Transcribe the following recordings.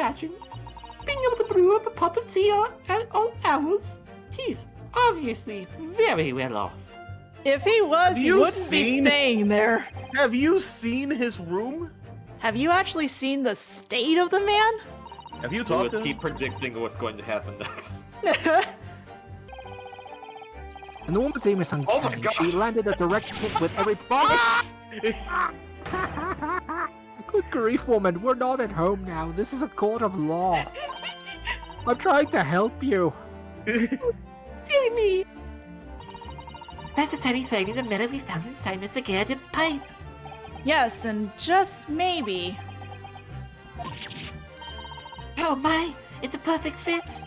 imagine being able to brew up a pot of tea at all hours. He's obviously very well off. If he was, he wouldn't be staying there. Have you seen his room? Have you actually seen the state of the man? Have you talked to him? Keep predicting what's going to happen next. And the woman's aim is uncanny. She landed a direct hit with every ball. Good grief, woman. We're not at home now. This is a court of law. I'm trying to help you. Dear me. That's the tiny fragment of metal we found inside Mr. Garrett's pipe. Yes, and just maybe. Oh my, it's a perfect fit.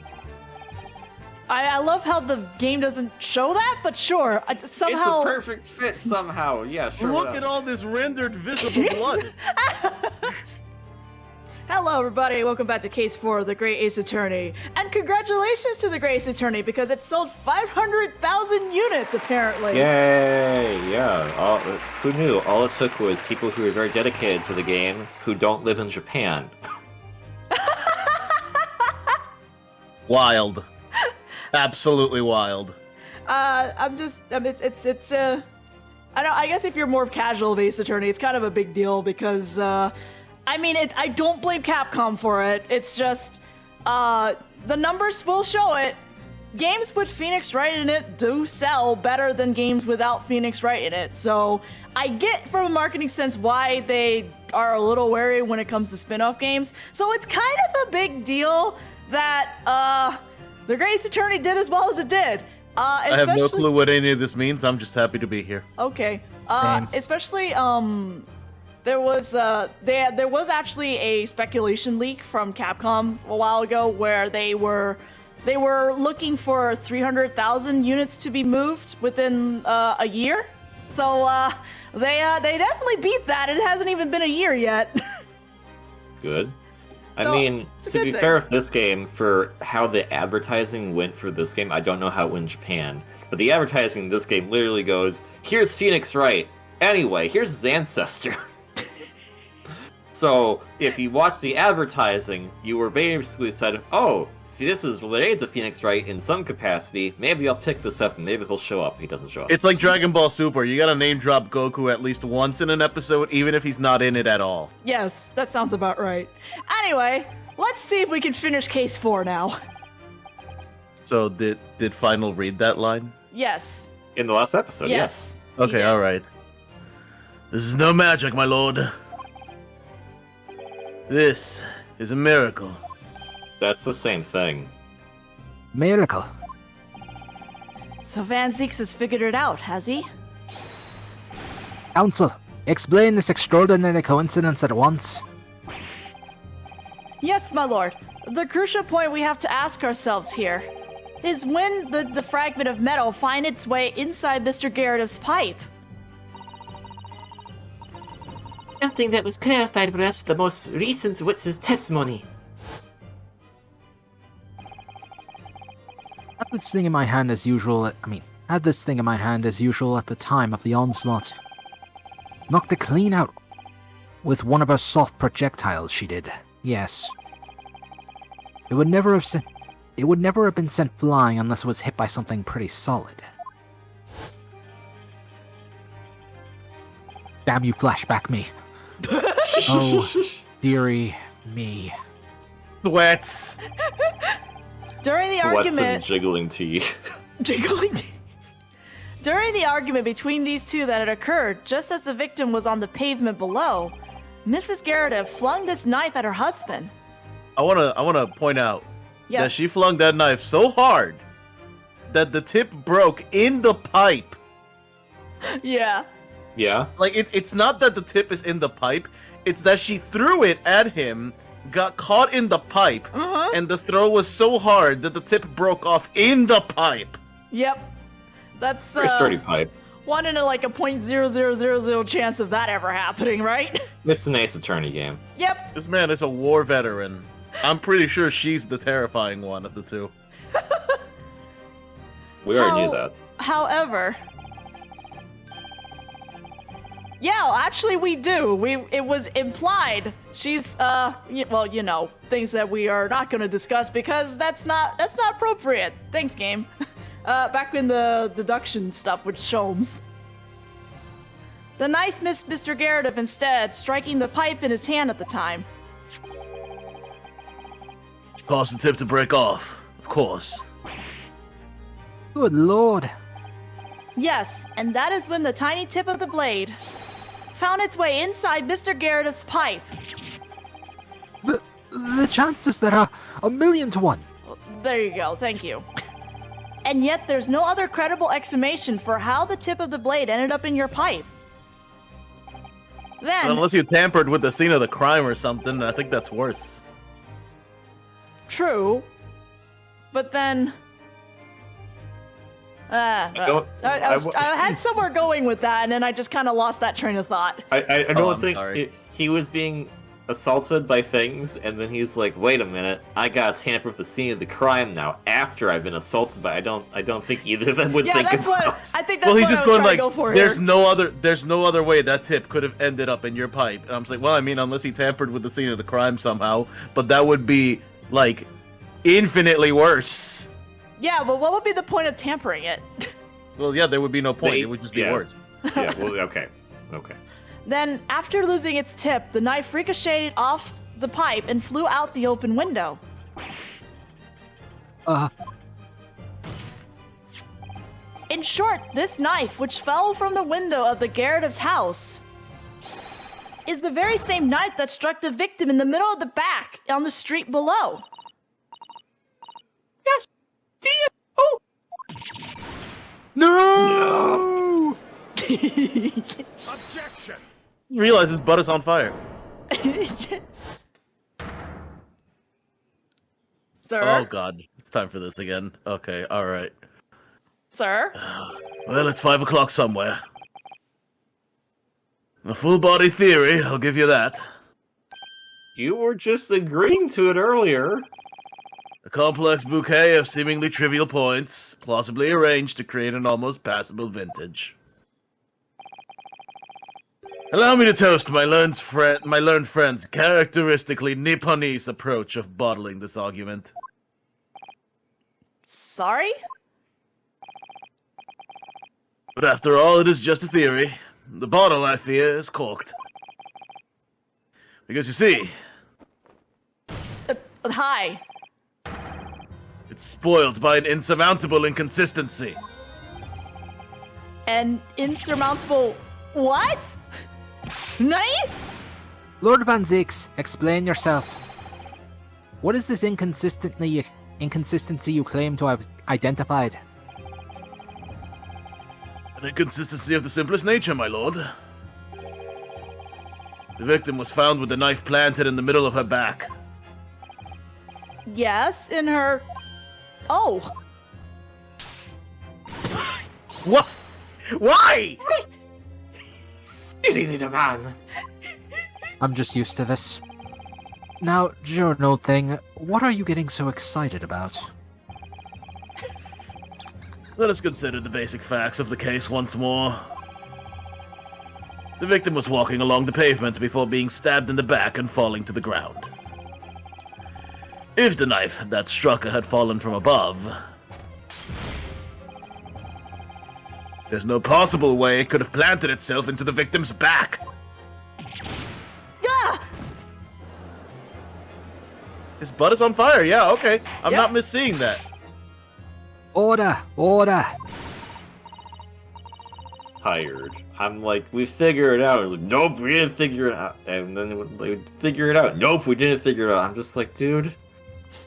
I love how the game doesn't show that, but sure, somehow... It's a perfect fit somehow, yeah, sure. Look at all this rendered visible blood. Hello everybody, welcome back to Case 4, The Great Ace Attorney. And congratulations to The Great Ace Attorney, because it sold 500,000 units, apparently. Yay, yeah. Who knew? All it took was people who were very dedicated to the game, who don't live in Japan. Wild. Absolutely wild. I guess if you're more casual of Ace Attorney, it's kind of a big deal because, I don't blame Capcom for it. It's just, the numbers will show it. Games with Phoenix Wright in it do sell better than games without Phoenix Wright in it. So I get from a marketing sense why they are a little wary when it comes to spin-off games. So it's kind of a big deal that, The Great Ace Attorney did as well as it did. I have no clue what any of this means. I'm just happy to be here. Okay. Especially, there was actually a speculation leak from Capcom a while ago where they were looking for 300,000 units to be moved within a year. So they definitely beat that. It hasn't even been a year yet. Good. So, I mean, to be fair with this game, for how the advertising went for this game, I don't know how it went in Japan, but the advertising in this game literally goes, here's Phoenix Wright. Anyway, here's his ancestor. So, if you watch the advertising, you were basically said, oh, this is related to Phoenix Wright in some capacity, maybe I'll pick this up and maybe he'll show up. He doesn't show up. It's like Dragon Ball Super. You gotta name drop Goku at least once in an episode, even if he's not in it at all. Yes, that sounds about right. Anyway, let's see if we can finish Case 4 now. So, did Final read that line? Yes. In the last episode, yes. Okay, alright. This is no magic, my lord. This is a miracle. That's the same thing. Miracle. So Van Zeeks has figured it out, has he? Counsel, explain this extraordinary coincidence at once. Yes, my lord. The crucial point we have to ask ourselves here is when the fragment of metal find its way inside Mr. Garrett's pipe. Something that was clarified for us in the most recent witness testimony. Had this thing in my hand as usual at the time of the onslaught. Knocked it clean out. With one of her soft projectiles, she did. Yes. It would never have been sent flying unless it was hit by something pretty solid. Damn you, flashback me. Oh, dearie me. Sweats. During the Sweats argument... and jiggling tea. Jiggling tea. During the argument between these two that had occurred, just as the victim was on the pavement below, Mrs. Garrett flung this knife at her husband. I wanna point out that she flung that knife so hard that the tip broke in the pipe. Yeah. Yeah? Like, it's not that the tip is in the pipe, it's that she threw it at him, got caught in the pipe, and the throw was so hard that the tip broke off in the pipe. Yep. That's, Very sturdy pipe. one in a 0.0000 chance of that ever happening, right? It's an Ace Attorney game. Yep. This man is a war veteran. I'm pretty sure she's the terrifying one of the two. We already knew that. However, Yeah, actually we do. It was implied. She's well, you know, things that we are not going to discuss because that's not appropriate. Thanks, game. Back in the deduction stuff with Sholmes. The knife missed Mr. Garrett instead, striking the pipe in his hand at the time. She caused the tip to break off, of course. Good lord. Yes, and that is when the tiny tip of the blade found its way inside Mr. Garrett's pipe. The chances there are 1,000,000 to 1. There you go, thank you. And yet there's no other credible explanation for how the tip of the blade ended up in your pipe. Then, Unless you tampered with the scene of the crime or something, I think that's worse. true, but then... don't- I had somewhere going with that, and then I just kind of lost that train of thought. I Oh, don't I'm think sorry. he was being assaulted by things, and then he's like, "Wait a minute, I gotta tamper with the scene of the crime now." After I've been assaulted by, I don't think either of them would Yeah, think that's about. what I think. That's Well, he's what just I was going trying like, to go for there's here. no other way that tip could have ended up in your pipe. And I'm just like, well, I mean, unless he tampered with the scene of the crime somehow, but that would be like infinitely worse. Yeah, but what would be the point of tampering it? Well, yeah, there would be no point. They- It would just be yeah. worse. Yeah, well, okay. Then, after losing its tip, the knife ricocheted off the pipe and flew out the open window. In short, this knife, which fell from the window of the Garrett's house, is the very same knife that struck the victim in the middle of the back on the street below. Yes. Oh. No! Objection! You realize his butt is on fire. Sir? Oh god, it's time for this again. Okay, alright. Sir? Well, it's 5 o'clock somewhere. A full body theory, I'll give you that. You were just agreeing to it earlier. A complex bouquet of seemingly trivial points, plausibly arranged to create an almost passable vintage. Allow me to toast my learned friend's characteristically Nipponese approach of bottling this argument. Sorry? But after all, it is just a theory. The bottle, I fear, is corked. Because you see, Hi. it's spoiled by an insurmountable inconsistency. An insurmountable what? Nani? Lord Van Zix, explain yourself. What is this inconsistency you claim to have identified? An inconsistency of the simplest nature, my lord. The victim was found with the knife planted in the middle of her back. Yes, in her... Oh. What? Why? Silly little man. I'm just used to this. Now, journal thing, what are you getting so excited about? Let us consider the basic facts of the case once more. The victim was walking along the pavement before being stabbed in the back and falling to the ground. If the knife that struck her had fallen from above, there's no possible way it could have planted itself into the victim's back. Ah! His butt is on fire, yeah, okay. I'm Yep. not misseeing that. Order! Order! Tired. I'm like, we figure it out. I was like, nope, we didn't figure it out. And then they would figure it out. Nope, we didn't figure it out. I'm just like, dude,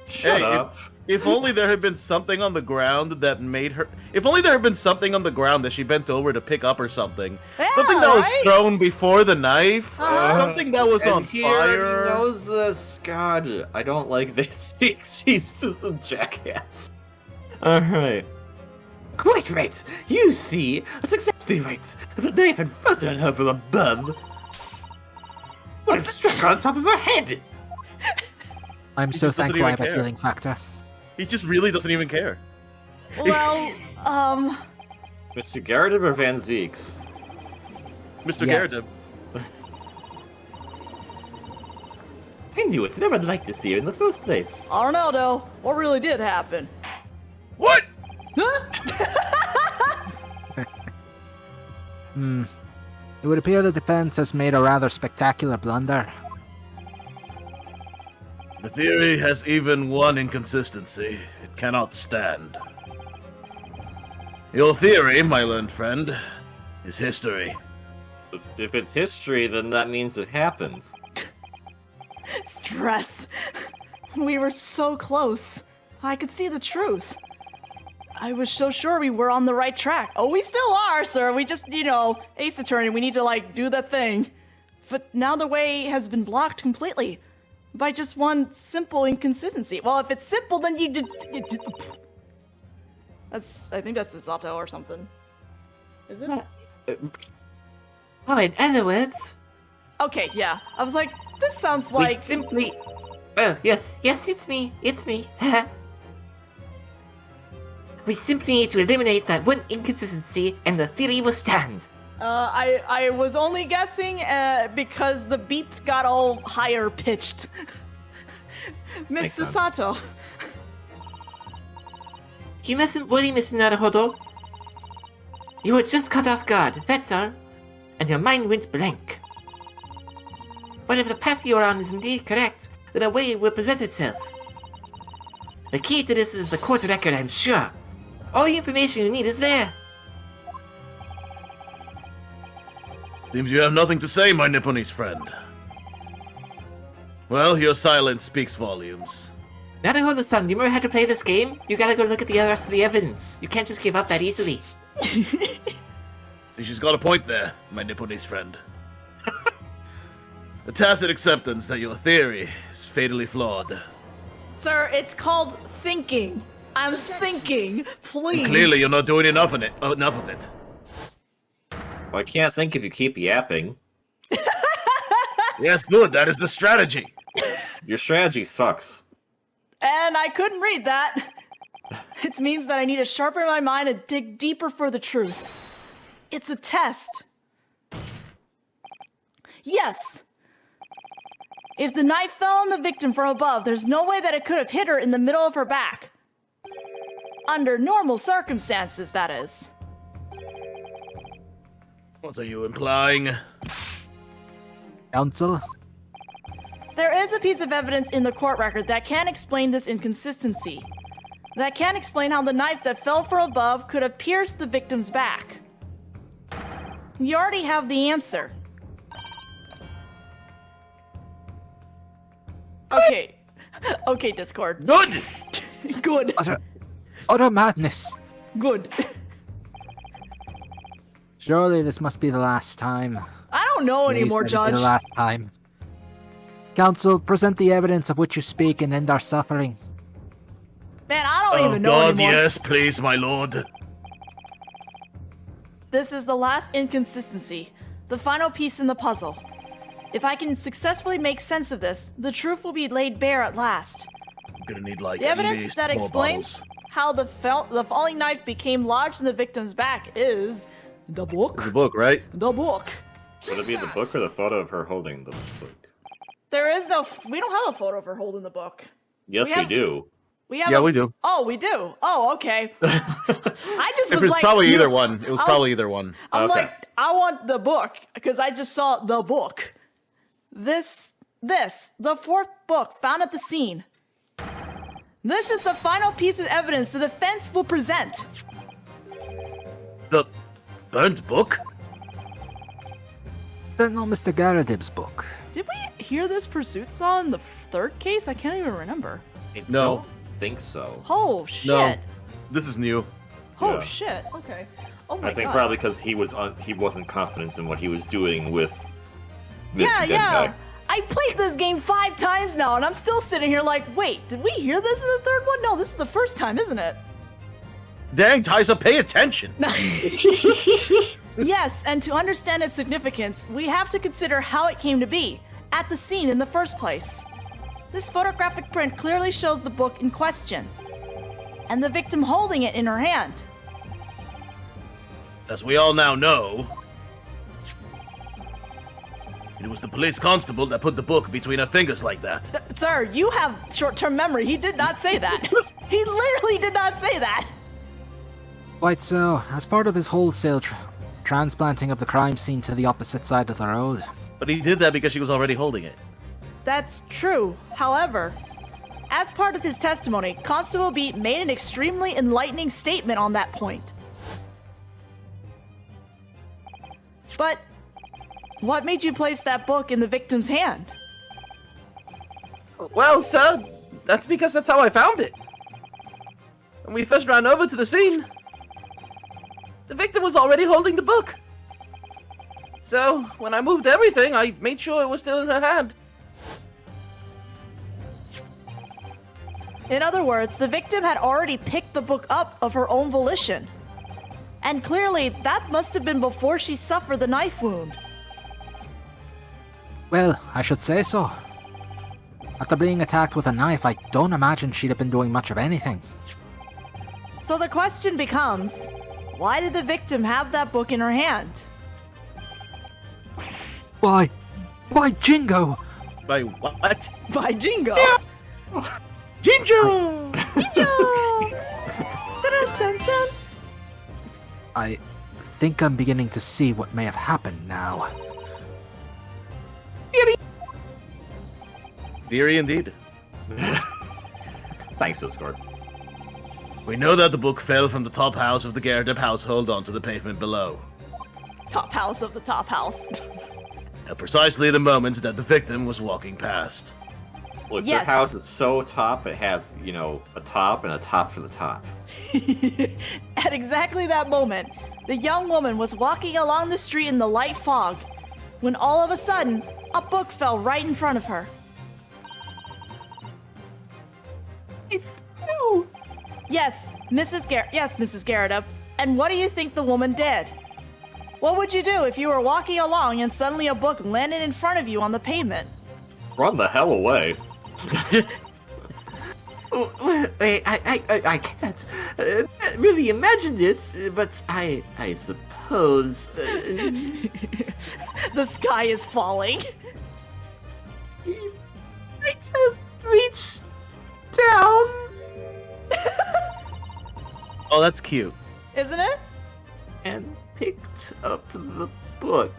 shut Hey, up. If only there had been something on the ground that made her... If only there had been something on the ground that she bent over to pick up or something. Yeah, Something that was right? thrown before the knife. Uh-huh. Something that was And on he fire. already knows this. God, I don't like this. He's just a jackass. Alright. Quite right. You see, that's exactly right. If the knife had fallen on her from above, would have struck her on top of her head. I'm He so just doesn't thankful I even have a care. healing factor. He just really doesn't even care. Well, Mr. Garrett or Van Zeeks? Mr. Yeah. Garrett. I knew it. Never liked this deer in the first place. I don't know, though. What really did happen? What? It would appear the defense has made a rather spectacular blunder. The theory has even one inconsistency. It cannot stand. Your theory, my learned friend, is history. If it's history, then that means it happens. Stress. We were so close. I could see the truth. I was so sure we were on the right track. Oh, we still are, sir. We just, Ace Attorney, we need to, do the thing. But now the way has been blocked completely. By just one simple inconsistency. Well, if it's simple, then you did. I think that's the Sato or something. Is it? Oh, in other words, Okay, yeah. I was like, this sounds like. we simply... Oh, yes, it's me. We simply need to eliminate that one inconsistency, and the theory will stand. I was only guessing because the beeps got all higher pitched. Miss sense. Sato. You mustn't worry, Mr. Naruhodo. You were just caught off guard, that's all. And your mind went blank. But if the path you're on is indeed correct, then a way will present itself. The key to this is the court record, I'm sure. All the information you need is there. Seems you have nothing to say, my Nipponese friend. Well, your silence speaks volumes. Naruhodo-san, you remember how to play this game? You gotta go look at the rest of the evidence. You can't just give up that easily. See, she's got a point there, my Nipponese friend. A tacit acceptance that your theory is fatally flawed. Sir, it's called thinking. I'm thinking. Please. And clearly, you're not doing enough of it. Well, I can't think if you keep yapping. Yes, good. That is the strategy. Your strategy sucks. And I couldn't read that. It means that I need to sharpen my mind and dig deeper for the truth. It's a test. Yes. If the knife fell on the victim from above, there's no way that it could have hit her in the middle of her back. Under normal circumstances, that is. What are you implying? Counsel? There is a piece of evidence in the court record that can explain this inconsistency. That can explain how the knife that fell from above could have pierced the victim's back. You already have the answer. Okay. Okay, Discord. Good! Good. Utter madness. Good. Surely this must be the last time. I don't know anymore, Please let it be Judge. the last time. Counsel, present the evidence of which you speak and end our suffering. Man, I don't Oh even know God, anymore. yes, please, my lord. This is the last inconsistency, the final piece in the puzzle. If I can successfully make sense of this, the truth will be laid bare at last. I'm gonna need like The at evidence least that 4 explains bottles. how the falling knife became lodged in the victim's back is the book. The book, right? The book. Would it be the book or the photo of her holding the book? There is no. We don't have a photo of her holding the book. Yes, We we, have- do. We have. Yeah, we do. Oh, we do. Oh, okay. I just It was was like, probably either one. It was I was- probably either one. I'm Okay. like, I want the book because I just saw the book. This, the fourth book found at the scene. This is the final piece of evidence the defense will present. The burnt book? Is that not Mr. Garadib's book? Did we hear this pursuit song in the third case? I can't even remember. I No. don't think so. Oh shit! No. This is new. Oh Yeah. shit! Okay. Oh my I think god. probably because he wasn't confident in what he was doing with Mr. Yeah, Dead yeah. Guy. I played this game 5 times now, and I'm still sitting here like, wait, did we hear this in the third one? No, this is the first time, isn't it? Dang, Taisa, pay attention. Yes, and to understand its significance, we have to consider how it came to be, at the scene in the first place. This photographic print clearly shows the book in question, and the victim holding it in her hand. As we all now know, It was the police constable that put the book between her fingers like that. Sir, you have short-term memory. He did not say that. He literally did not say that. Quite so. As part of his wholesale transplanting of the crime scene to the opposite side of the road. But he did that because she was already holding it. That's true. However, as part of his testimony, Constable B made an extremely enlightening statement on that point. But what made you place that book in the victim's hand? Well, sir, that's because that's how I found it. When we first ran over to the scene, the victim was already holding the book. So, when I moved everything, I made sure it was still in her hand. In other words, the victim had already picked the book up of her own volition. And clearly, that must have been before she suffered the knife wound. Well, I should say so. After being attacked with a knife, I don't imagine she'd have been doing much of anything. So the question becomes, why did the victim have that book in her hand? Why, Jingo! By what? By Jingo! Jinjo! Dun-dun-dun-dun. I think I'm beginning to see what may have happened now. Theory indeed. Thanks, Discord. We know that the book fell from the top house of the Gerardep household onto the pavement below. Top house of the top house. At precisely the moment that the victim was walking past. Look, Yes. their house is so top, it has, a top and a top for the top. At exactly that moment, the young woman was walking along the street in the light fog, when all of a sudden, a book fell right in front of her. It's true. Yes, Mrs. Garrett. And what do you think the woman did? What would you do if you were walking along and suddenly a book landed in front of you on the pavement? Run the hell away. Oh, wait, I can't really imagine it, but I suppose... The sky is falling. It has reached down. Oh, that's cute. Isn't it? and picked up the book.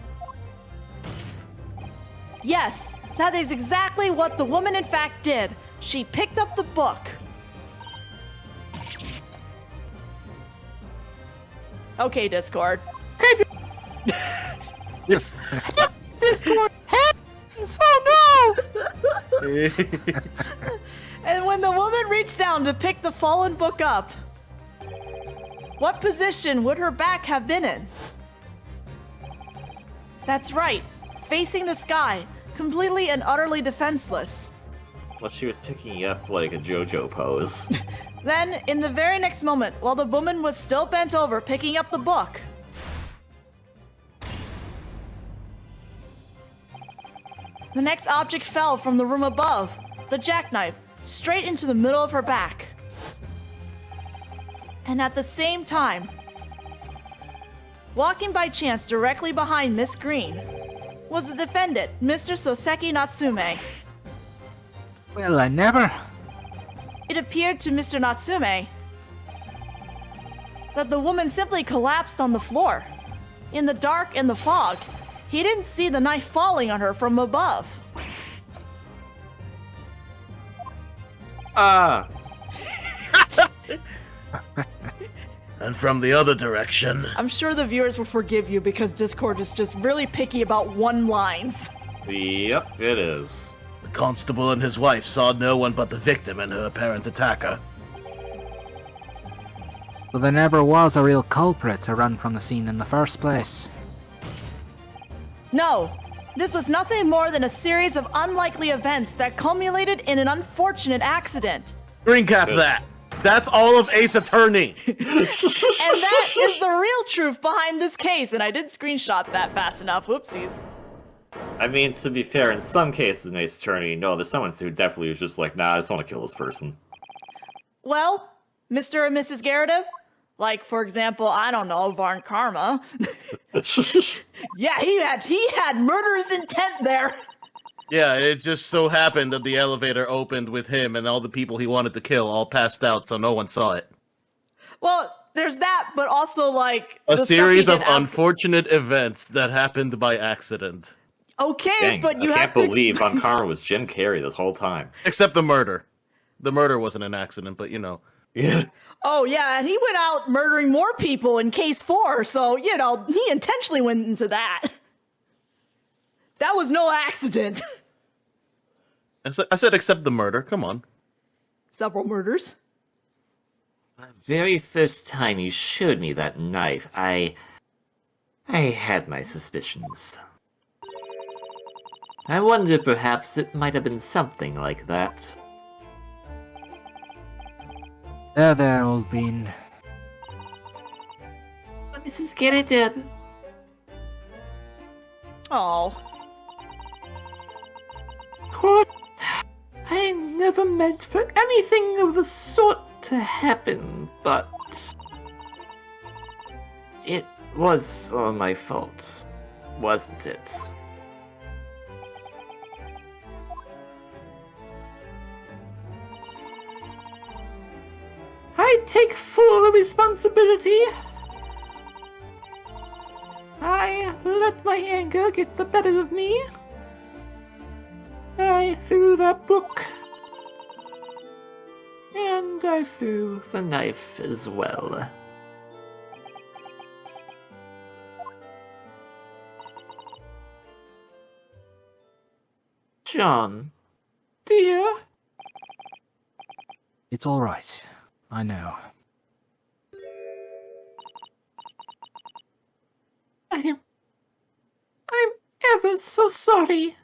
Yes, that is exactly what the woman in fact did. She picked up the book. Okay, Discord. Discord happens! Oh no! And when the woman reached down to pick the fallen book up, what position would her back have been in? That's right, facing the sky, completely and utterly defenseless. Well, she was picking you up like a JoJo pose. Then, in the very next moment, while the woman was still bent over picking up the book, the next object fell from the room above, the jackknife, straight into the middle of her back. And at the same time, walking by chance directly behind Miss Green, was the defendant, Mr. Soseki Natsume. Well, I never. It appeared to Mr. Natsume that the woman simply collapsed on the floor. In the dark and the fog, he didn't see the knife falling on her from above. Ah. And from the other direction. I'm sure the viewers will forgive you because Discord is just really picky about one-lines. Yep, it is. The constable and his wife saw no one but the victim and her apparent attacker. So there never was a real culprit to run from the scene in the first place. No, this was nothing more than a series of unlikely events that culminated in an unfortunate accident. Green cap that. That's all of Ace Attorney. And that is the real truth behind this case, and I did screenshot that fast enough. Whoopsies. I mean, to be fair, in some cases in Ace Attorney, no, there's someone who definitely was just like, nah, I just want to kill this person. Well, Mr. and Mrs. Garrett, Like, for example, I don't know, Varn Karma. Yeah, he had murderous intent there. Yeah, it just so happened that the elevator opened with him and all the people he wanted to kill all passed out, so no one saw it. Well, there's that, but also, like... A the stuff series he of did after- unfortunate events that happened by accident. Okay, Dang, but you I have can't to... believe Von Karma was Jim Carrey this whole time. Except the murder. The murder wasn't an accident, but you know. Yeah. Oh, yeah, and he went out murdering more people in Case 4, so, you know, he intentionally went into that. That was no accident. I said except the murder, come on. Several murders. The very first time you showed me that knife, I had my suspicions. I wondered perhaps it might have been something like that. There, old bean. Mrs. Garrett, Oh. What? I never meant for anything of the sort to happen, but... It was all my fault, wasn't it? I take full responsibility. I let my anger get the better of me. I threw that book. And I threw the knife as well. John, dear. It's all right. I know. I'm ever so sorry.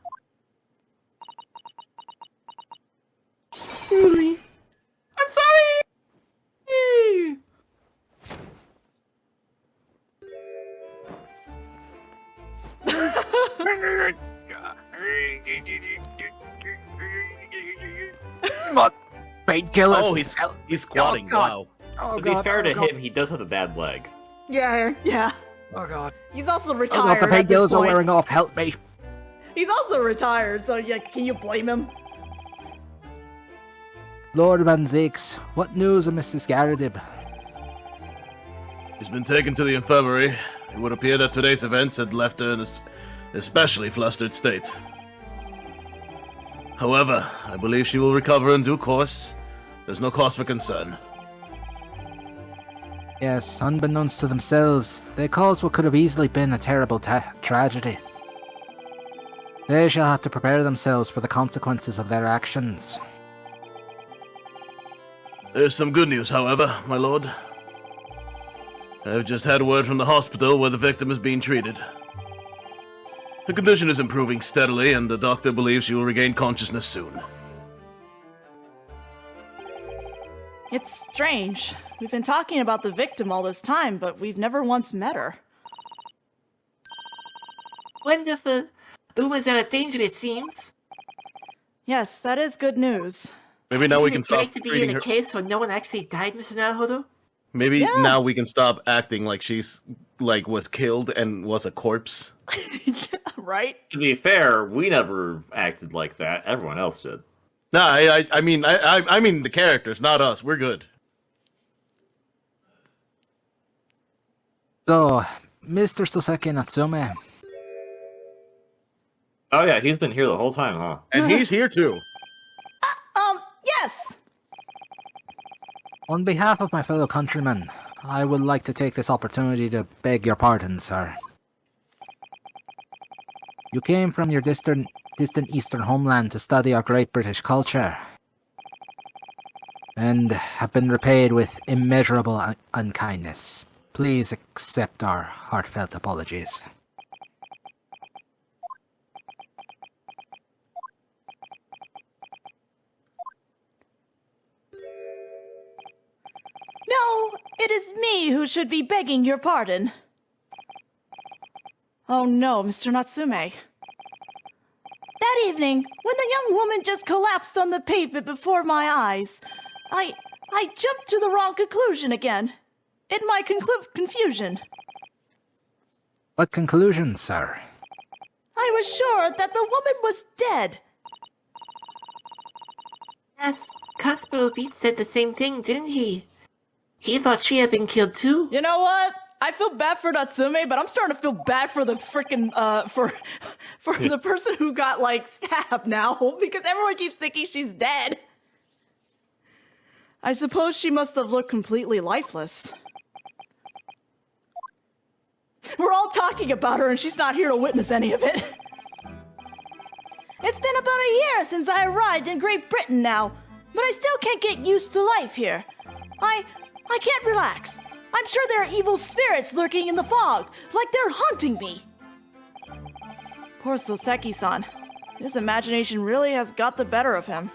Truly. I'm sorry! What? Painkillers? Oh, he's squatting, God. wow. Oh, To be God, fair oh, to God. him, he does have a bad leg. Yeah. Oh, God. He's also Oh, retired God, the at this painkillers are point. wearing off. Help me. He's also retired, so yeah, can you blame him? Lord Van Zeeks, what news of Mr. Scaradib? He's been taken to the infirmary. It would appear that today's events had left her in an especially flustered state. However, I believe she will recover in due course. There's no cause for concern. Yes, unbeknownst to themselves, they caused what could have easily been a terrible tragedy. They shall have to prepare themselves for the consequences of their actions. There's some good news, however, my lord. I've just had word from the hospital where the victim is being treated. Her condition is improving steadily, and the doctor believes she will regain consciousness soon. It's strange. We've been talking about the victim all this time, but we've never once met her. Wonderful. The rumors are a danger, it seems. Yes, that is good news. Maybe now we Isn't can it stop great to be treating in a her. case where no one actually died, Mr. Naruhodo? Maybe Yeah. now we can stop acting like she's was killed and was a corpse. Right? To be fair, we never acted like that. Everyone else did. No, I mean the characters, not us. We're good. So, Mr. Soseki Natsume, Oh yeah, he's been here the whole time, huh? And he's here too. Yes! on behalf of my fellow countrymen, I would like to take this opportunity to beg your pardon, sir. You came from your distant eastern homeland to study our great British culture, and have been repaid with immeasurable unkindness. Please accept our heartfelt apologies. No, it is me who should be begging your pardon. Oh no, Mr. Natsume. That evening, when the young woman just collapsed on the pavement before my eyes, I jumped to the wrong conclusion again. in my confusion. What conclusions, sir? I was sure that the woman was dead. Yes, Casper Beat said the same thing, didn't he? He thought she had been killed too. You know what? I feel bad for Natsume, but I'm starting to feel bad for the frickin' for the person who got, like, stabbed now, because everyone keeps thinking she's dead. I suppose she must have looked completely lifeless. We're all talking about her, and she's not here to witness any of it. It's been about a year since I arrived in Great Britain now, but I still can't get used to life here. I can't relax. I'm sure there are evil spirits lurking in the fog, like they're haunting me. Poor Soseki-san. His imagination really has got the better of him.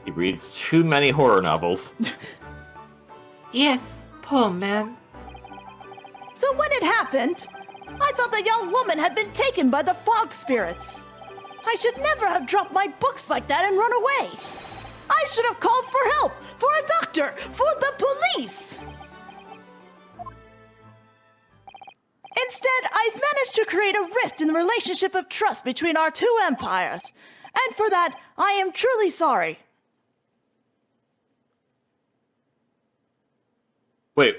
He reads too many horror novels. Yes, poor man. So when it happened, I thought the young woman had been taken by the fog spirits. I should never have dropped my books like that and run away. I should have called for help, for a doctor, for the police. Instead, I've managed to create a rift in the relationship of trust between our two empires. And for that, I am truly sorry. Wait.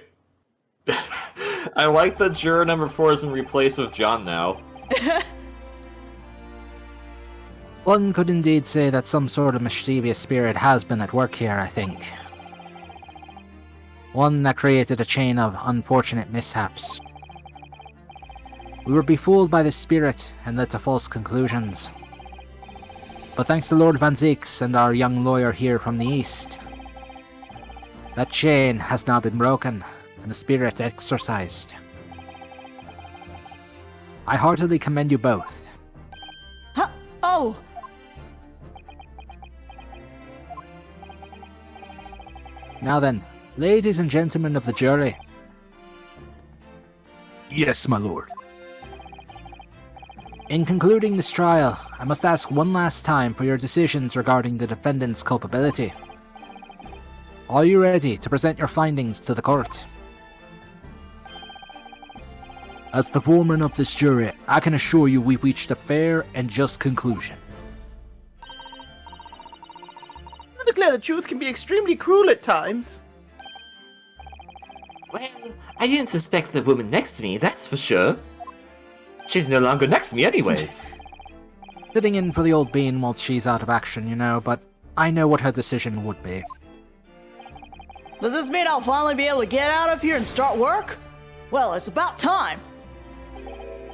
I like that juror number 4 is in replace of John now. One could indeed say that some sort of mischievous spirit has been at work here, I think. One that created a chain of unfortunate mishaps. We were befooled by the spirit and led to false conclusions. But thanks to Lord Van Zeeks and our young lawyer here from the east, that chain has now been broken and the spirit exorcised. I heartily commend you both. Huh? Oh! Now then, ladies and gentlemen of the jury. Yes, my lord. In concluding this trial, I must ask one last time for your decisions regarding the defendant's culpability. Are you ready to present your findings to the court? As the foreman of this jury, I can assure you we've reached a fair and just conclusion. To declare the truth can be extremely cruel at times. Well, I didn't suspect the woman next to me, that's for sure. She's no longer next to me anyways. Sitting in for the old bean while she's out of action, you know, but I know what her decision would be. Does this mean I'll finally be able to get out of here and start work? Well, it's about time.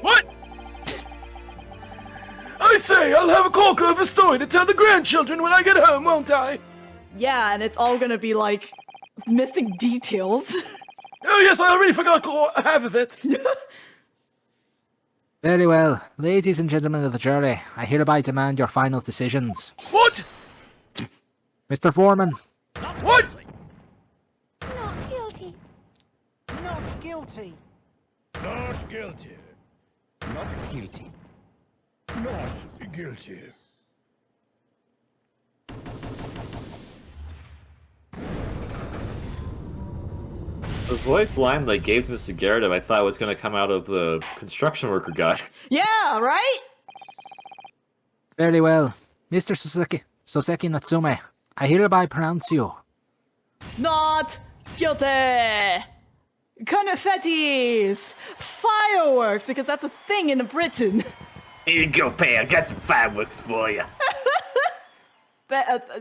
What? I say, I'll have a corker of a story to tell the grandchildren when I get home, won't I? Yeah, and it's all gonna be like missing details. Oh yes, I already forgot half of it. Very well. Ladies and gentlemen of the jury, I hereby demand your final decisions. What? Mr. Foreman. What? Not guilty. Not guilty. Not guilty. Not guilty. Not guilty. The voice line they gave to Mr. Garrett, I thought was going to come out of the construction worker guy. Yeah, right? Very well. Mr. Soseki Natsume, I hereby pronounce you. Not guilty! Confettis! Fireworks, because that's a thing in Britain. Here you go, Pay. I got some fireworks for you.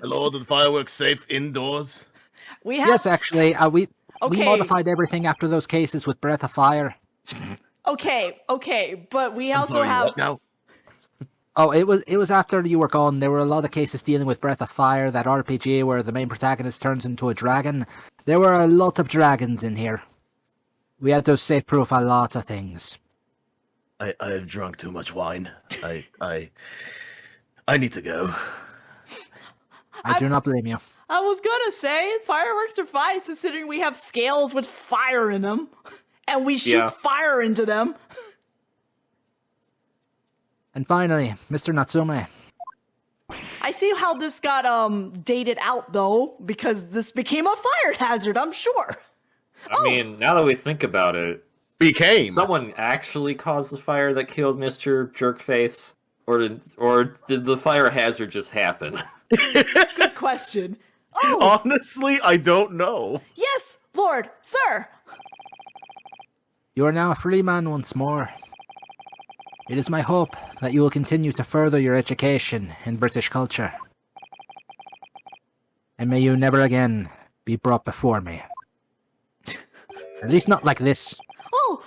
Lord, are the fireworks safe indoors? We have... Yes, actually, we Okay. modified everything after those cases with Breath of Fire. Okay, but we I'm also sorry, have... what now? Oh, it was after you were gone. There were a lot of cases dealing with Breath of Fire, that RPG where the main protagonist turns into a dragon. There were a lot of dragons in here. We had to safe-proof a lot of things. I have drunk too much wine. I need to go. I do not blame you. I was gonna say, fireworks are fine, considering we have scales with fire in them. And we shoot fire into them. And finally, Mr. Natsume. I I see how this got dated out though, because this became a fire hazard, I'm sure. I mean, now that we think about it, someone actually caused the fire that killed Mr. Jerkface? Or did the fire hazard just happen? Good question. Oh! Honestly, I don't know. Yes, Lord, sir! You are now a free man once more. It is my hope that you will continue to further your education in British culture. And may you never again be brought before me. At least not like this. Oh,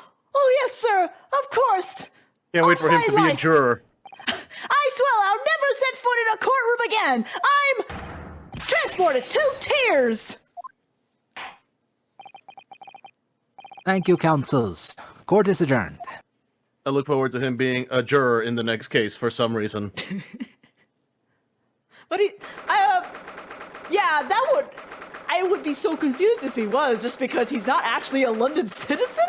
yes, sir, of course! Can't wait for him to be a juror. I swear I'll never set foot in a courtroom again! I'm transported to tears! Thank you, counsels. Court is adjourned. I look forward to him being a juror in the next case for some reason. But I would be so confused if he was, just because he's not actually a London citizen?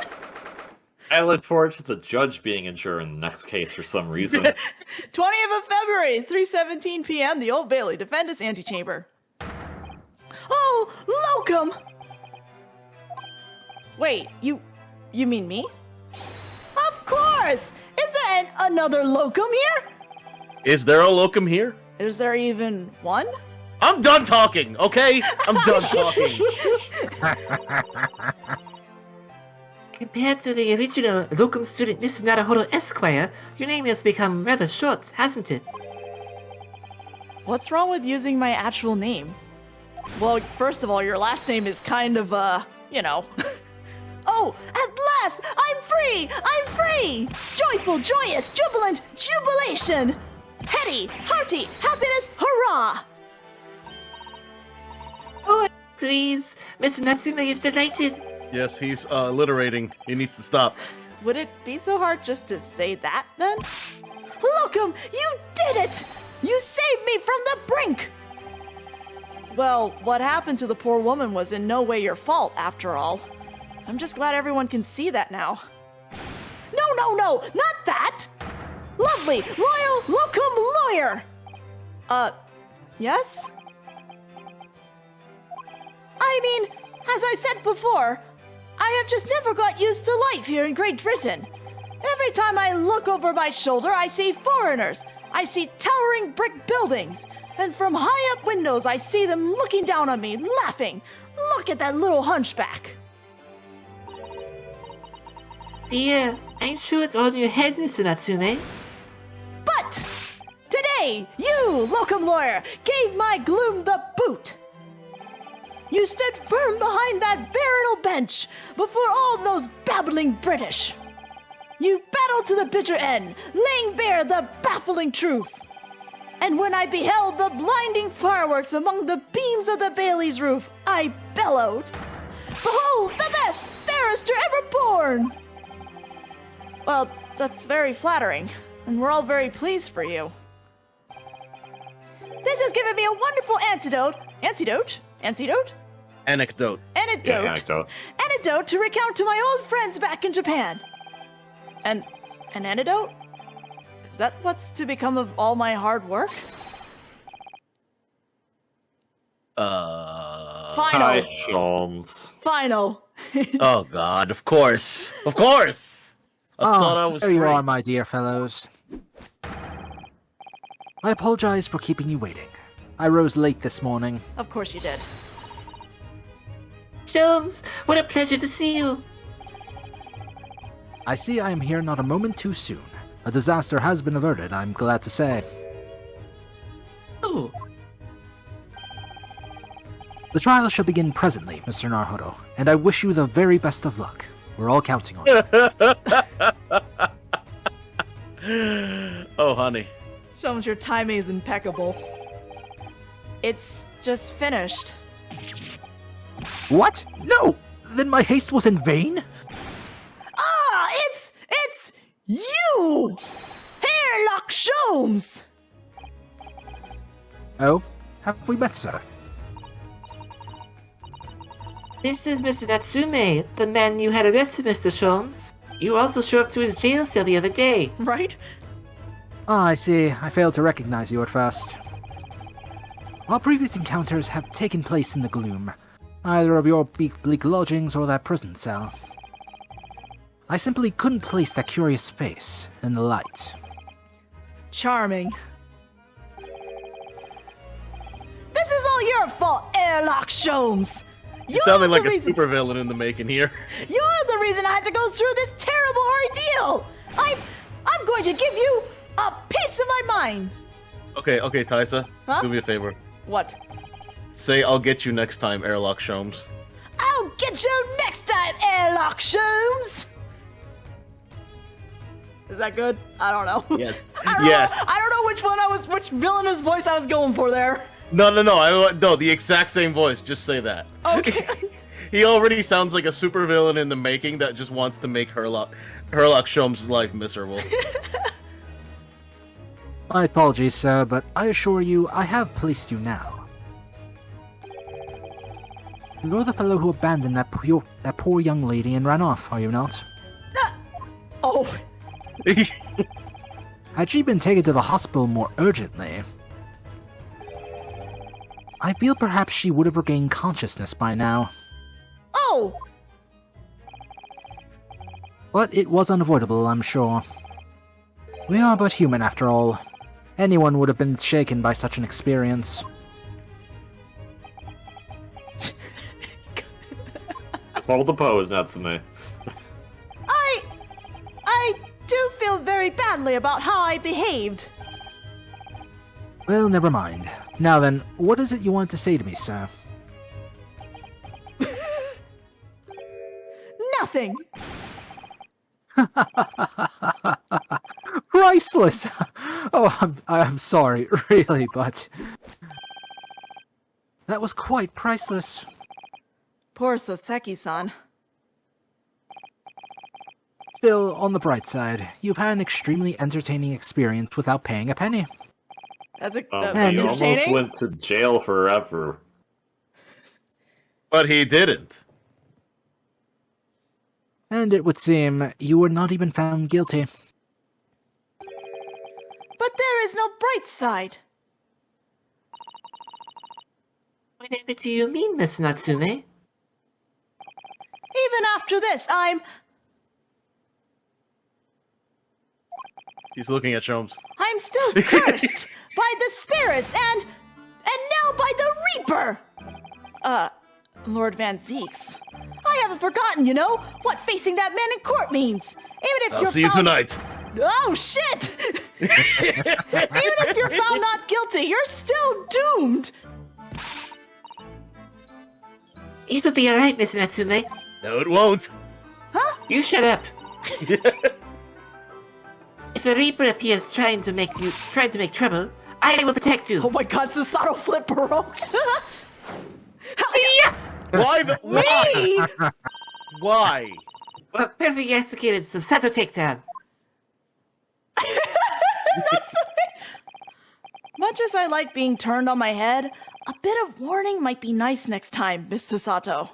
I look forward to the judge being a juror in the next case for some reason. 20th of February, 3:17 p.m., the Old Bailey, defendant's antechamber. Oh, locum! Wait, you mean me? Of course! Is there another locum here? Is there a locum here? Is there even one? I'm done talking, okay? I'm done talking. Compared to the original locum student Mr. Naruhodo Esquire, your name has become rather short, hasn't it? What's wrong with using my actual name? Well, first of all, your last name is kind of, you know. Oh, at last! I'm free! I'm free! Joyful, joyous, jubilant, jubilation! Heady, hearty, happiness, hurrah! Oh, please, Mr. Natsume is delighted. Yes, he's alliterating. He needs to stop. Would it be so hard just to say that, then? Locum, you did it! You saved me from the brink! Well, what happened to the poor woman was in no way your fault, after all. I'm just glad everyone can see that now. No, not that! Lovely, loyal, locum lawyer! Yes? I mean, as I said before, I have just never got used to life here in Great Britain. Every time I look over my shoulder, I see foreigners. I see towering brick buildings. And from high up windows, I see them looking down on me, laughing. Look at that little hunchback. Dear, I'm sure it's all in your head, Mr. Natsume. But today, you, locum lawyer, gave my gloom the boot. You stood firm behind that barren old bench before all those babbling British. You battled to the bitter end, laying bare the baffling truth. And when I beheld the blinding fireworks among the beams of the Bailey's roof, I bellowed, "Behold the best barrister ever born!" Well, that's very flattering, and we're all very pleased for you. This has given me a wonderful anecdote to recount to my old friends back in Japan. An antidote? Is that what's to become of all my hard work? Final. Hi, Sholmes. Final. Oh God, of course. Of course! I thought I was there free. you are, my dear fellows. I apologize for keeping you waiting. I rose late this morning. Of course you did. Sholmes, what a pleasure to see you. I see I am here not a moment too soon. A disaster has been averted, I'm glad to say. Oh. The trial shall begin presently, Mr. Naruhodo, and I wish you the very best of luck. We're all counting on you. Oh, honey. Sholmes, your timing is impeccable. It's just finished. What? No! Then my haste was in vain? Ah, it's you! Hairlock Sholmes! Oh? Have we met, sir? This is Mr. Natsume, the man you had arrested, Mr. Sholmes. You also showed up to his jail cell the other day. Right? Ah, I see. I failed to recognize you at first. Our previous encounters have taken place in the gloom, either of your bleak lodgings or that prison cell. I simply couldn't place that curious face in the light. Charming. This is all your fault, Airlock Sholmes! You sounded like a supervillain in the making here. You're the reason I had to go through this terrible ordeal! I'm going to give you a piece of my mind! Okay, Taisa. Huh? Do me a favor. What? Say, I'll get you next time, Airlock Sholmes. I'll get you next time, Airlock Sholmes! Is that good? I don't know. Yes. I don't know which villainous voice I was going for there. No, the exact same voice. Just say that. Okay. He already sounds like a supervillain in the making that just wants to make Herlock Sholmes' life miserable. My apologies, sir, but I assure you I have policed you now. You're the fellow who abandoned that poor young lady and ran off, are you not? Oh. Had she been taken to the hospital more urgently, I feel perhaps she would have regained consciousness by now. Oh! But it was unavoidable, I'm sure. We are but human after all. Anyone would have been shaken by such an experience. Hold the pose, Natsume. I do feel very badly about how I behaved. Well, never mind. Now then, what is it you want to say to me, sir? Nothing. Priceless! Oh, I'm sorry, really, but... that was quite priceless. Poor Soseki-san. Still, on the bright side, you've had an extremely entertaining experience without paying a penny. That's He entertaining. almost went to jail forever. But he didn't. And it would seem you were not even found guilty. But there is no bright side. Whatever do you mean, Miss Natsume? Even after this, He's looking at Sholmes. I'm still cursed by the spirits and now by the Reaper! Lord Van Zeeks. I haven't forgotten, what facing that man in court means. Even if I'll you're see you tonight. Oh, shit! Even if you're found not guilty, you're still doomed! It will be alright, Miss Natsume. No, it won't. Huh? You shut up. If the Reaper appears trying to make trouble, I will protect you. Oh my god, Susato flip broke! Why? Why? Well, perfectly executed, so Sato takedown. Much as I like being turned on my head, a bit of warning might be nice next time, Miss Susato.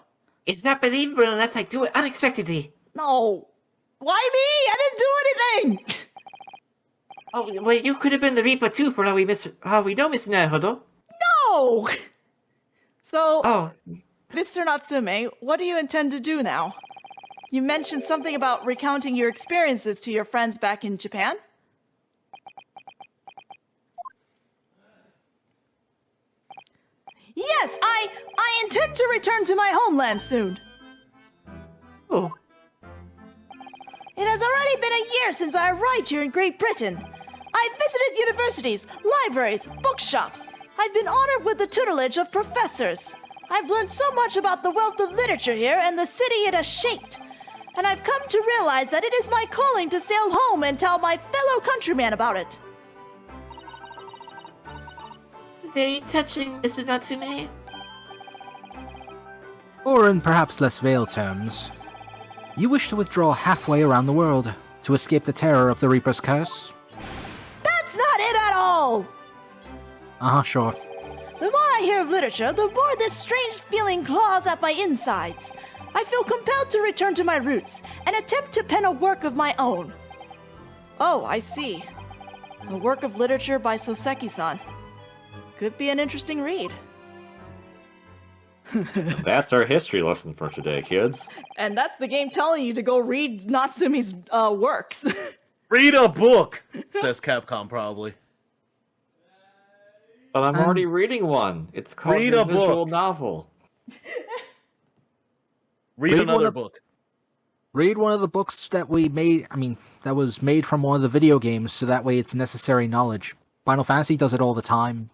It's not believable unless I do it unexpectedly. No. Why me? I didn't do anything! Oh, well, you could have been the Reaper too, for all we know, Miss Naruhodo. No! So, Oh, Mr. Natsume, what do you intend to do now? You mentioned something about recounting your experiences to your friends back in Japan? Yes, I intend to return to my homeland soon. oh, It has already been a year since I arrived here in Great Britain. I've visited universities, libraries, bookshops. I've been honored with the tutelage of professors. I've learned so much about the wealth of literature here and the city it has shaped. And I've come to realize that it is my calling to sail home and tell my fellow countrymen about it. very touching, Mr. Natsume. Or in perhaps less veiled terms, you wish to withdraw halfway around the world to escape the terror of the Reaper's curse? That's not it at all! Sure. The more I hear of literature, the more this strange feeling claws at my insides. I feel compelled to return to my roots and attempt to pen a work of my own. Oh, I see. A work of literature by Soseki-san. Could be an interesting read. That's our history lesson for today, kids. And that's the game telling you to go read Natsume's works. Read a book, says Capcom probably. But I'm already reading one. It's called Read a a visual book. novel. Read another book. Read one of the books that we made, that was made from one of the video games, so that way it's necessary knowledge. Final Fantasy does it all the time.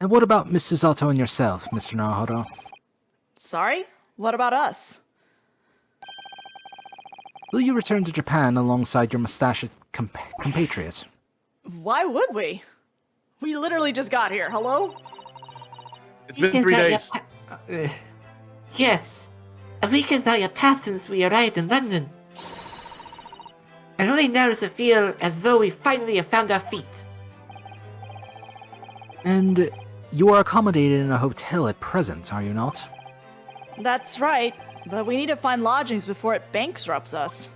And what about Mr. Zato and yourself, Mr. Naruhodo? Sorry? What about us? Will you return to Japan alongside your mustachioed compatriot? Why would we? We literally just got here. Hello? It's been 3 days. Yes. A week has not yet passed since we arrived in London. And only now does it feel as though we finally have found our feet. And you are accommodated in a hotel at present, are you not? That's right, but we need to find lodgings before it bankrupts us.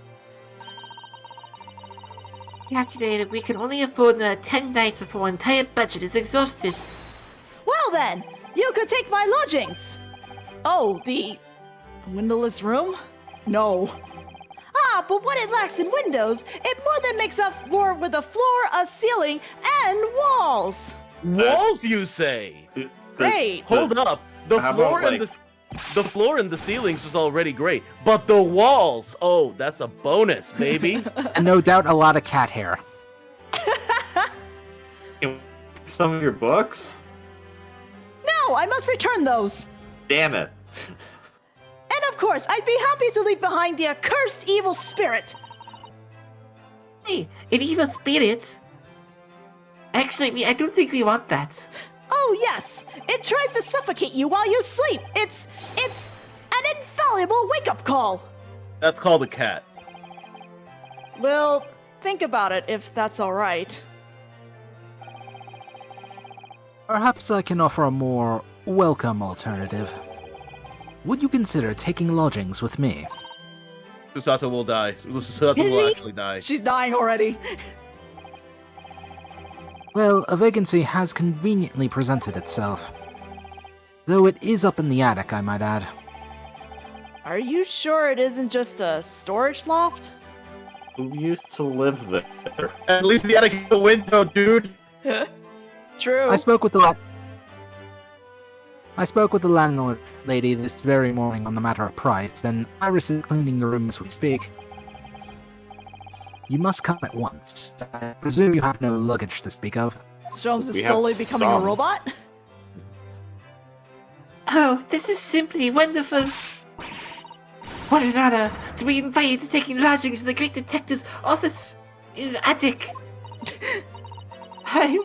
Calculated, we can only afford another 10 nights before our entire budget is exhausted. Well then, you could take my lodgings! Oh, the windowless room? No. Ah, but what it lacks in windows, it more than makes up for with a floor, a ceiling, and walls! Walls, you say? Great! Hold up. The How floor about, and the floor and the ceilings was already great, but the walls, oh, that's a bonus, baby. And no doubt a lot of cat hair. Some of your books? No, I must return those! Damn it. And of course, I'd be happy to leave behind the accursed evil spirit! Hey, an evil spirit? Actually, I don't think we want that. Oh yes! It tries to suffocate you while you sleep! It's an infallible wake-up call! That's called a cat. Well, think about it if that's alright. Perhaps I can offer a more welcome alternative. Would you consider taking lodgings with me? Susato will die. Susato will actually die. She's dying already. Well, a vacancy has conveniently presented itself. Though it is up in the attic, I might add. Are you sure it isn't just a storage loft? Who used to live there? At least the attic has a window, dude. True. I spoke with the landlord lady this very morning on the matter of price, and Iris is cleaning the room as we speak. You must come at once. I presume you have no luggage to speak of. Sholmes is We have slowly becoming a some. robot? Oh, this is simply wonderful. What an honor to be invited to taking lodgings in the great detective's office. His attic. I'm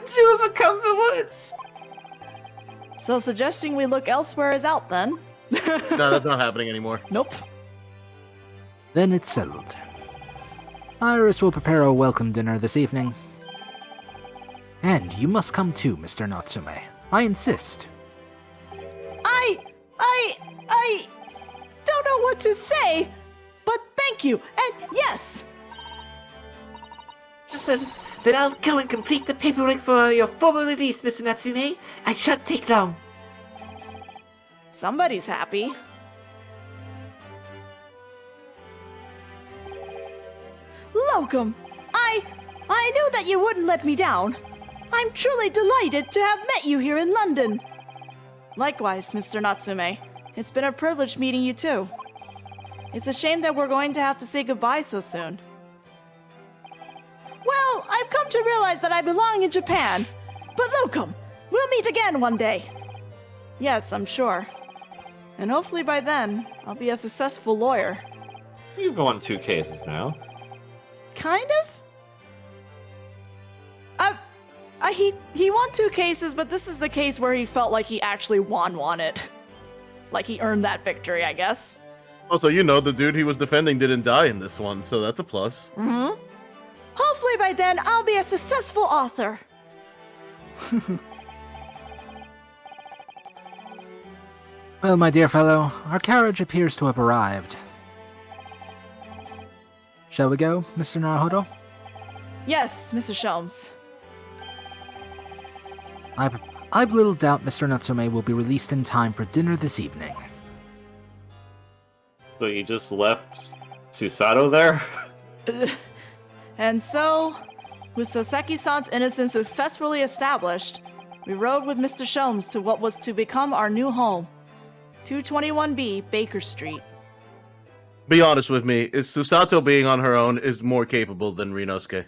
too overcome for words. So suggesting we look elsewhere is out then? No, that's not happening anymore. Nope. Then it's settled. Iris will prepare a welcome dinner this evening. And you must come too, Mr. Natsume. I insist. I don't know what to say, but thank you, and yes! Then I'll go and complete the paperwork for your formal release, Mr. Natsume. I shan't take long. Somebody's happy. Locum, I knew that you wouldn't let me down. I'm truly delighted to have met you here in London. Likewise, Mr. Natsume. It's been a privilege meeting you too. It's a shame that we're going to have to say goodbye so soon. Well, I've come to realize that I belong in Japan. But Locum, we'll meet again one day. Yes, I'm sure. And hopefully by then, I'll be a successful lawyer. You've won 2 cases now. Kind of? He won 2 cases, but this is the case where he felt like he actually won it. Like he earned that victory, I guess. Also, you know, the dude he was defending didn't die in this one, so that's a plus. Mm-hmm. Hopefully by then, I'll be a successful author. Well, my dear fellow, our carriage appears to have arrived. Shall we go, Mr. Naruhodo? Yes, Mr. Sholmes. I've little doubt Mr. Natsume will be released in time for dinner this evening. So you just left Susato there? And so, with Soseki-san's innocence successfully established, we rode with Mr. Sholmes to what was to become our new home, 221B Baker Street. Be honest with me, is Susato being on her own is more capable than Rinosuke?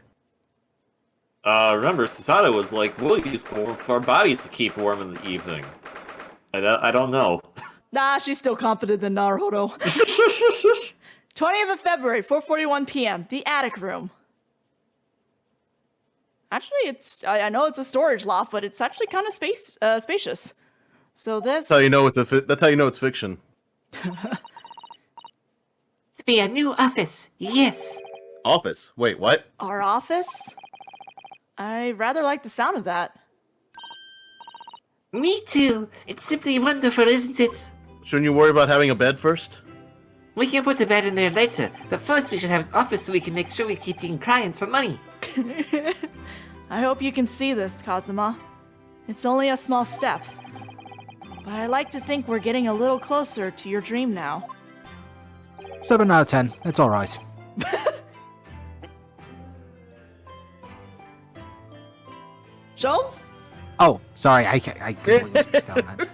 Remember, Susato was like, we'll use the warmth of our bodies to keep warm in the evening. I don't know. Nah, she's still confident than Naruhodo. 20th of February, 4:41 p.m., the attic room. Actually, I know it's a storage loft, but it's actually kind of spacious. So this... That's how you know it's fiction. To be a new office, yes. Office? Wait, what? Our office? I rather like the sound of that. Me too. It's simply wonderful, isn't it? Shouldn't you worry about having a bed first? We can put the bed in there later, but first we should have an office so we can make sure we keep getting clients for money. I hope you can see this, Kazuma. It's only a small step. But I like to think we're getting a little closer to your dream now. 7 out of 10. It's alright. Sholmes? Oh, sorry, I completely spaced out, man.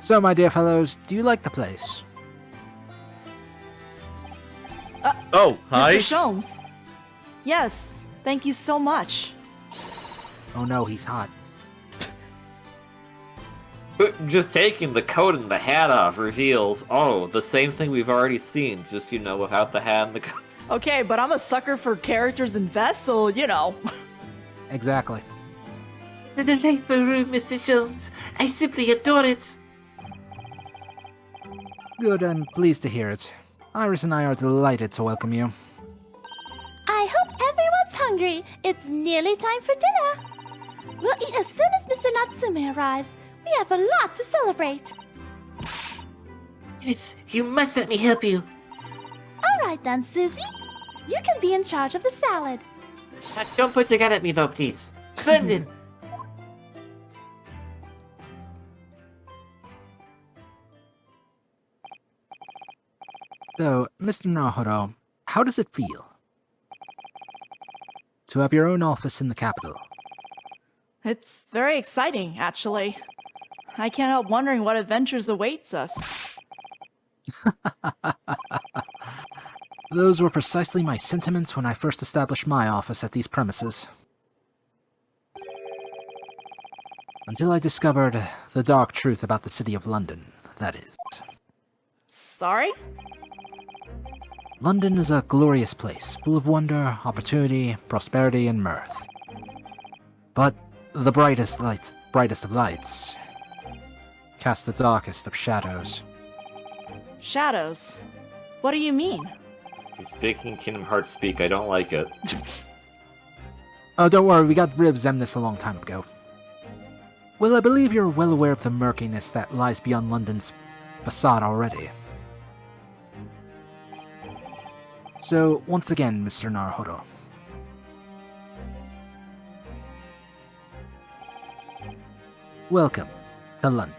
So, my dear fellows, do you like the place? Oh, hi. Mr. Sholmes. Yes, thank you so much. Oh no, he's hot. Just taking the coat and the hat off reveals, the same thing we've already seen, just, without the hat and the coat. Okay, but I'm a sucker for characters and vests, so, Exactly. The delightful room, Mr. Sholmes. I simply adore it. Good, I'm pleased to hear it. Iris and I are delighted to welcome you. I hope everyone's hungry. It's nearly time for dinner. We'll eat as soon as Mr. Natsume arrives. We have a lot to celebrate. Yes, you must let me help you. All right then, Susie. You can be in charge of the salad. Don't put the gun at me though, please. Splendid. So, Mr. Naruhodo, how does it feel to have your own office in the capital? It's very exciting, actually. I can't help wondering what adventures awaits us. Those were precisely my sentiments when I first established my office at these premises. Until I discovered the dark truth about the city of London, that is. Sorry? London is a glorious place, full of wonder, opportunity, prosperity, and mirth. But the brightest of lights cast the darkest of shadows. Shadows? What do you mean? He's speaking Kingdom Hearts speak, I don't like it. Oh, don't worry, we got rid of Xemnas a long time ago. Well, I believe you're well aware of the murkiness that lies beyond London's facade already. So, once again, Mr. Naruhodo. Welcome to London.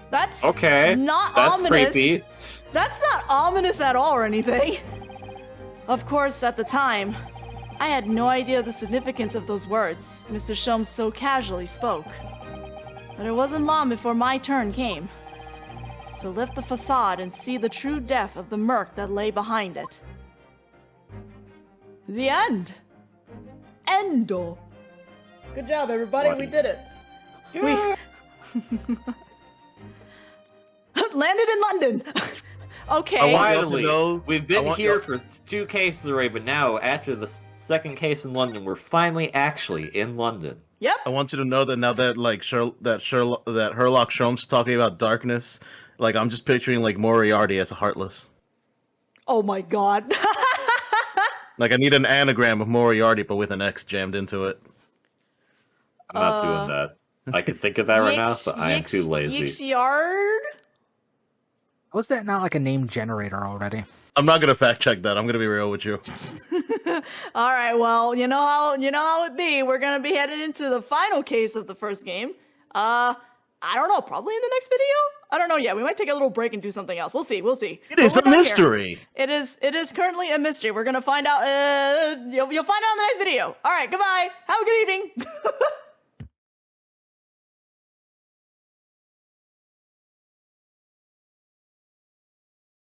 That's Okay, not that's ominous. creepy. That's not ominous at all or anything. Of course, at the time, I had no idea the significance of those words Mr. Sholmes so casually spoke. But it wasn't long before my turn came. To lift the facade and see the true depth of the murk that lay behind it. The end! Endo! Good job, everybody, we did it! Yeah. We... landed in London! Okay. Finally, we've been here y'all- for 2 cases already, but now, after the second case in London, we're finally actually in London. Yep. I want you to know that now that that Herlock Sholmes is talking about darkness, I'm just picturing Moriarty as a Heartless. Oh my god. I need an anagram of Moriarty, but with an X jammed into it. I'm not doing that. I could think of that right now, but I am too lazy. Yixiard? Was that not like a name generator already? I'm not gonna fact check that. I'm gonna be real with you. All right, well, you know how it be. We're gonna be headed into the final case of the first game. I don't know, probably in the next video? I don't know yet. We might take a little break and do something else. We'll see. It is a mystery. It is currently a mystery. We're gonna find out. You'll find out in the next video. All right, goodbye. Have a good evening.